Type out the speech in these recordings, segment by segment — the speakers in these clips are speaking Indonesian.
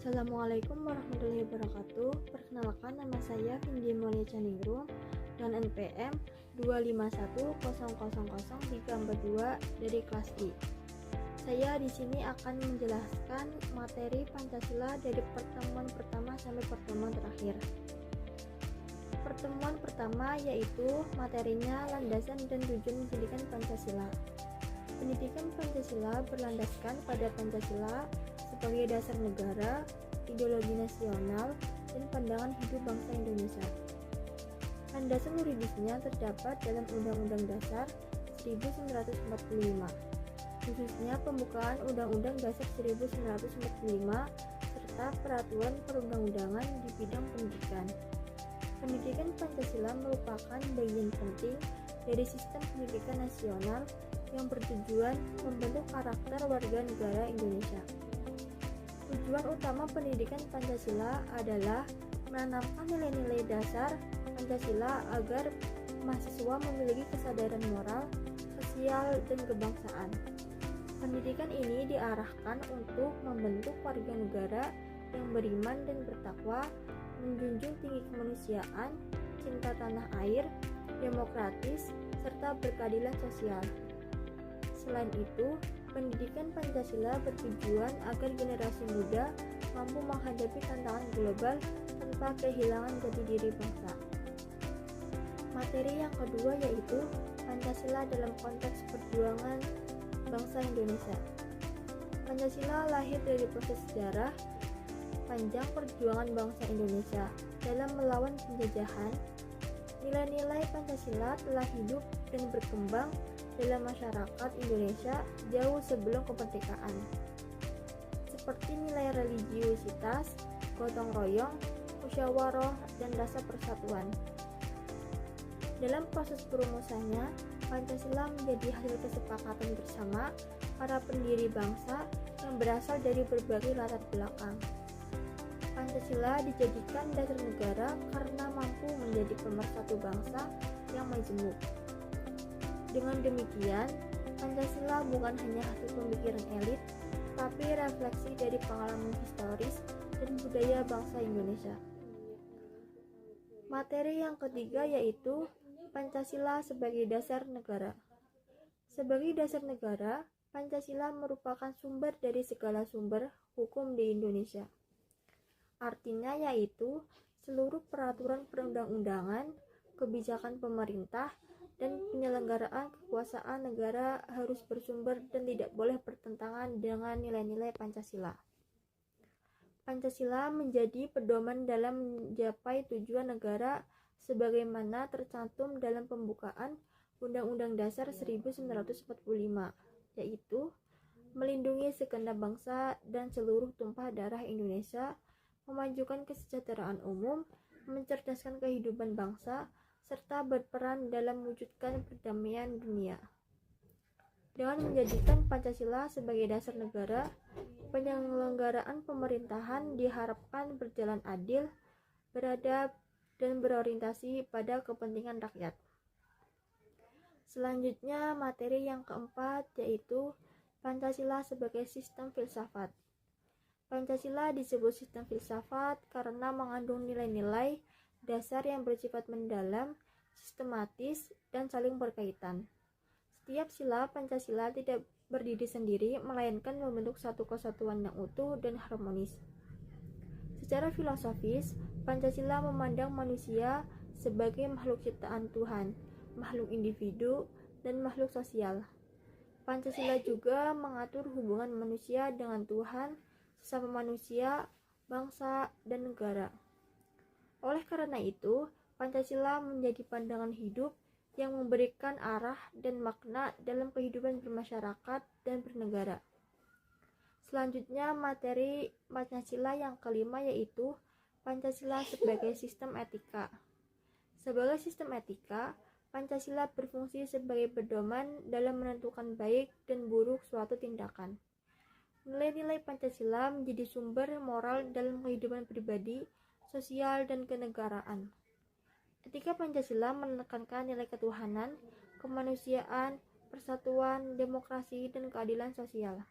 Assalamualaikum warahmatullahi wabarakatuh. Perkenalkan, nama saya Vindi Mulia Caningrum dan NPM 251000342 dari kelas D. Saya di sini akan menjelaskan materi Pancasila dari pertemuan pertama sampai pertemuan terakhir. Pertemuan pertama yaitu materinya landasan dan tujuan pendidikan Pancasila. Pendidikan Pancasila berlandaskan pada Pancasila sebagai dasar negara, ideologi nasional, dan pandangan hidup bangsa Indonesia. Landasan yuridisnya terdapat dalam Undang-Undang Dasar 1945, khususnya pembukaan Undang-Undang Dasar 1945 serta peraturan perundang-undangan di bidang pendidikan. Pendidikan Pancasila merupakan bagian penting dari sistem pendidikan nasional yang bertujuan membentuk karakter warga negara Indonesia. Tujuan utama pendidikan Pancasila adalah menanamkan nilai-nilai dasar Pancasila agar mahasiswa memiliki kesadaran moral, sosial, dan kebangsaan. Pendidikan ini diarahkan untuk membentuk warga negara yang beriman dan bertakwa, menjunjung tinggi kemanusiaan, cinta tanah air, demokratis, serta berkeadilan sosial. Selain itu, pendidikan Pancasila bertujuan agar generasi muda mampu menghadapi tantangan global tanpa kehilangan jati diri bangsa. Materi yang kedua yaitu Pancasila dalam konteks perjuangan bangsa Indonesia. Pancasila lahir dari proses sejarah panjang perjuangan bangsa Indonesia dalam melawan penjajahan. Nilai-nilai Pancasila telah hidup dan berkembang dalam masyarakat Indonesia jauh sebelum kemerdekaan, seperti nilai religiusitas, gotong royong, musyawarah, dan rasa persatuan. Dalam proses perumusannya, Pancasila menjadi hasil kesepakatan bersama para pendiri bangsa yang berasal dari berbagai latar belakang. Pancasila dijadikan dasar negara karena mampu menjadi pemersatu bangsa yang majemuk. Dengan demikian, Pancasila bukan hanya hasil pemikiran elit, tapi refleksi dari pengalaman historis dan budaya bangsa Indonesia. Materi yang ketiga yaitu Pancasila sebagai dasar negara. Sebagai dasar negara, Pancasila merupakan sumber dari segala sumber hukum di Indonesia. Artinya yaitu seluruh peraturan perundang-undangan, kebijakan pemerintah, dan penyelenggaraan kekuasaan negara harus bersumber dan tidak boleh bertentangan dengan nilai-nilai Pancasila. Pancasila menjadi pedoman dalam mencapai tujuan negara sebagaimana tercantum dalam pembukaan Undang-Undang Dasar 1945, yaitu melindungi segenap bangsa dan seluruh tumpah darah Indonesia, memajukan kesejahteraan umum, mencerdaskan kehidupan bangsa, serta berperan dalam mewujudkan perdamaian dunia. Dengan menjadikan Pancasila sebagai dasar negara, penyelenggaraan pemerintahan diharapkan berjalan adil, beradab, dan berorientasi pada kepentingan rakyat. Selanjutnya, materi yang keempat yaitu Pancasila sebagai sistem filsafat. Pancasila disebut sistem filsafat karena mengandung nilai-nilai dasar yang bersifat mendalam, sistematis, dan saling berkaitan. Setiap sila Pancasila tidak berdiri sendiri, melainkan membentuk satu kesatuan yang utuh dan harmonis. Secara filosofis, Pancasila memandang manusia sebagai makhluk ciptaan Tuhan, makhluk individu, dan makhluk sosial. Pancasila juga mengatur hubungan manusia dengan Tuhan, sesama manusia, bangsa, dan negara. Oleh karena itu, Pancasila menjadi pandangan hidup yang memberikan arah dan makna dalam kehidupan bermasyarakat dan bernegara. Selanjutnya, materi Pancasila yang kelima yaitu Pancasila sebagai sistem etika. Sebagai sistem etika, Pancasila berfungsi sebagai pedoman dalam menentukan baik dan buruk suatu tindakan. Nilai-nilai Pancasila menjadi sumber moral dalam kehidupan pribadi, sosial, dan kenegaraan. Etika Pancasila menekankan nilai ketuhanan, kemanusiaan, persatuan, demokrasi, dan keadilan sosial.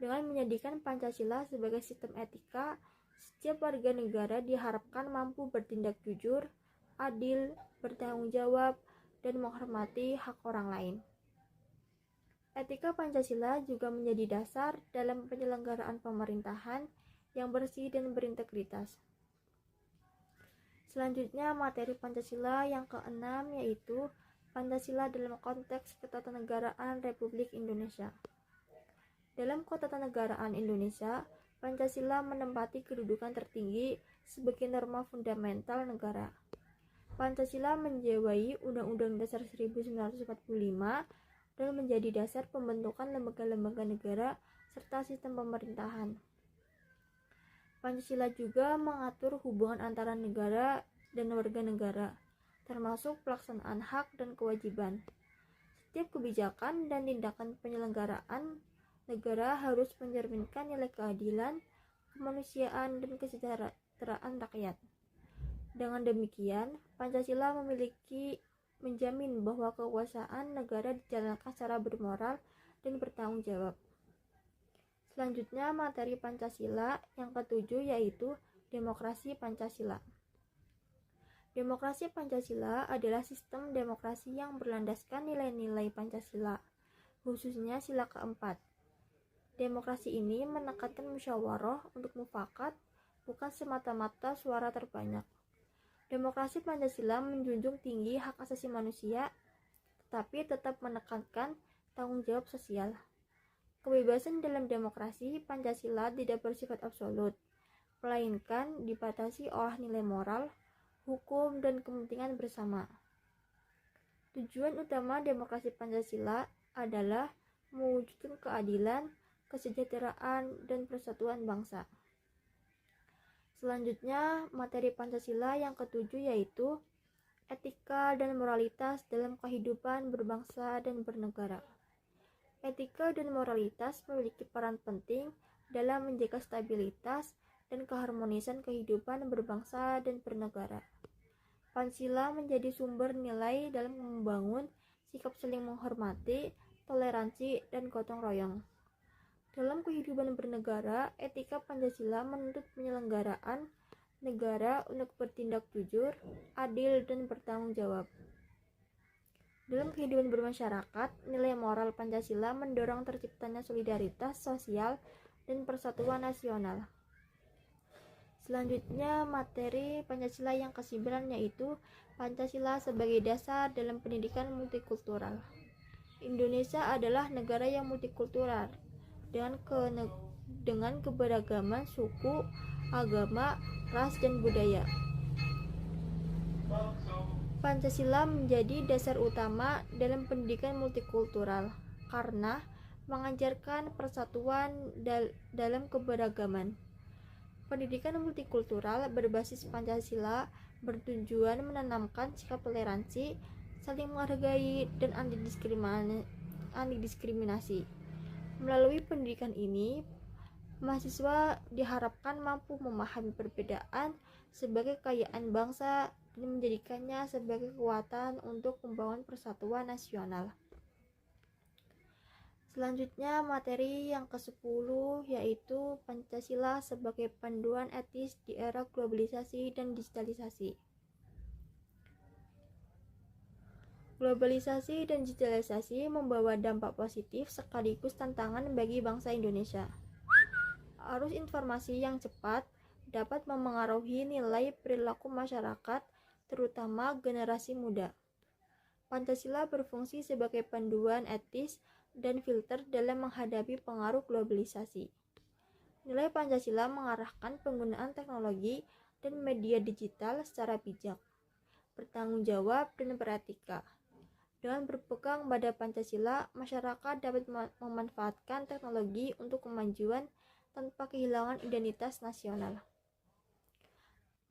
Dengan menjadikan Pancasila sebagai sistem etika, setiap warga negara diharapkan mampu bertindak jujur, adil, bertanggung jawab, dan menghormati hak orang lain. Etika Pancasila juga menjadi dasar dalam penyelenggaraan pemerintahan yang bersih dan berintegritas. Selanjutnya, materi Pancasila yang keenam yaitu Pancasila dalam konteks ketatanegaraan Republik Indonesia. Dalam ketatanegaraan Indonesia, Pancasila menempati kedudukan tertinggi sebagai norma fundamental negara. Pancasila menjiwai Undang-Undang Dasar 1945 dan menjadi dasar pembentukan lembaga-lembaga negara serta sistem pemerintahan. Pancasila juga mengatur hubungan antara negara dan warga negara, termasuk pelaksanaan hak dan kewajiban. Setiap kebijakan dan tindakan penyelenggaraan negara harus mencerminkan nilai keadilan, kemanusiaan, dan kesejahteraan rakyat. Dengan demikian, Pancasila menjamin bahwa kekuasaan negara dijalankan secara bermoral dan bertanggung jawab. Selanjutnya, materi Pancasila yang ketujuh yaitu Demokrasi Pancasila. Demokrasi Pancasila adalah sistem demokrasi yang berlandaskan nilai-nilai Pancasila, khususnya sila keempat. Demokrasi ini menekankan musyawarah untuk mufakat, bukan semata-mata suara terbanyak. Demokrasi Pancasila menjunjung tinggi hak asasi manusia, tetapi tetap menekankan tanggung jawab sosial. Kebebasan dalam demokrasi Pancasila tidak bersifat absolut, melainkan dibatasi oleh nilai moral, hukum, dan kepentingan bersama. Tujuan utama demokrasi Pancasila adalah mewujudkan keadilan, kesejahteraan, dan persatuan bangsa. Selanjutnya, materi Pancasila yang ketujuh yaitu etika dan moralitas dalam kehidupan berbangsa dan bernegara. Etika dan moralitas memiliki peran penting dalam menjaga stabilitas dan keharmonisan kehidupan berbangsa dan bernegara. Pancasila menjadi sumber nilai dalam membangun sikap saling menghormati, toleransi, dan gotong royong. Dalam kehidupan bernegara, etika Pancasila menuntut penyelenggaraan negara untuk bertindak jujur, adil, dan bertanggung jawab. Dalam kehidupan bermasyarakat, nilai moral Pancasila mendorong terciptanya solidaritas sosial dan persatuan nasional. Selanjutnya, materi Pancasila yang ke-9 yaitu Pancasila sebagai dasar dalam pendidikan multikultural. Indonesia adalah negara yang multikultural dengan keberagaman suku, agama, ras, dan budaya. Pancasila menjadi dasar utama dalam pendidikan multikultural karena mengajarkan persatuan dalam keberagaman. Pendidikan multikultural berbasis Pancasila bertujuan menanamkan sikap toleransi, saling menghargai, dan anti-diskriminasi. Melalui pendidikan ini, mahasiswa diharapkan mampu memahami perbedaan sebagai kekayaan bangsa dan menjadikannya sebagai kekuatan untuk membangun persatuan nasional. Selanjutnya, materi yang ke-10 yaitu Pancasila sebagai panduan etis di era globalisasi dan digitalisasi. Globalisasi dan digitalisasi membawa dampak positif sekaligus tantangan bagi bangsa Indonesia. Arus informasi yang cepat dapat memengaruhi nilai perilaku masyarakat, terutama generasi muda. Pancasila berfungsi sebagai panduan etis dan filter dalam menghadapi pengaruh globalisasi. Nilai Pancasila mengarahkan penggunaan teknologi dan media digital secara bijak, bertanggung jawab, dan beretika. Dengan berpegang pada Pancasila, masyarakat dapat memanfaatkan teknologi untuk kemajuan tanpa kehilangan identitas nasional.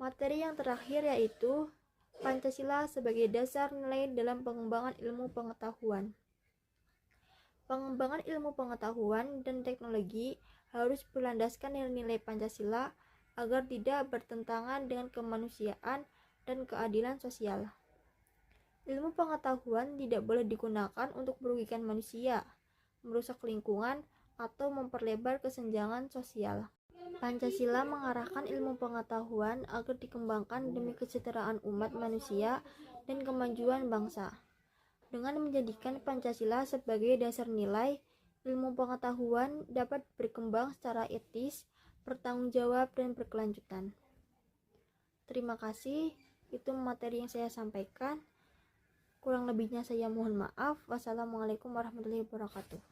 Materi yang terakhir yaitu Pancasila sebagai dasar nilai dalam pengembangan ilmu pengetahuan. Pengembangan ilmu pengetahuan dan teknologi harus berlandaskan nilai-nilai Pancasila agar tidak bertentangan dengan kemanusiaan dan keadilan sosial. Ilmu pengetahuan tidak boleh digunakan untuk merugikan manusia, merusak lingkungan, atau memperlebar kesenjangan sosial. Pancasila mengarahkan ilmu pengetahuan agar dikembangkan demi kesejahteraan umat manusia dan kemajuan bangsa. Dengan menjadikan Pancasila sebagai dasar nilai, ilmu pengetahuan dapat berkembang secara etis, bertanggung jawab, dan berkelanjutan. Terima kasih, itu materi yang saya sampaikan. Kurang lebihnya saya mohon maaf. Wassalamualaikum warahmatullahi wabarakatuh.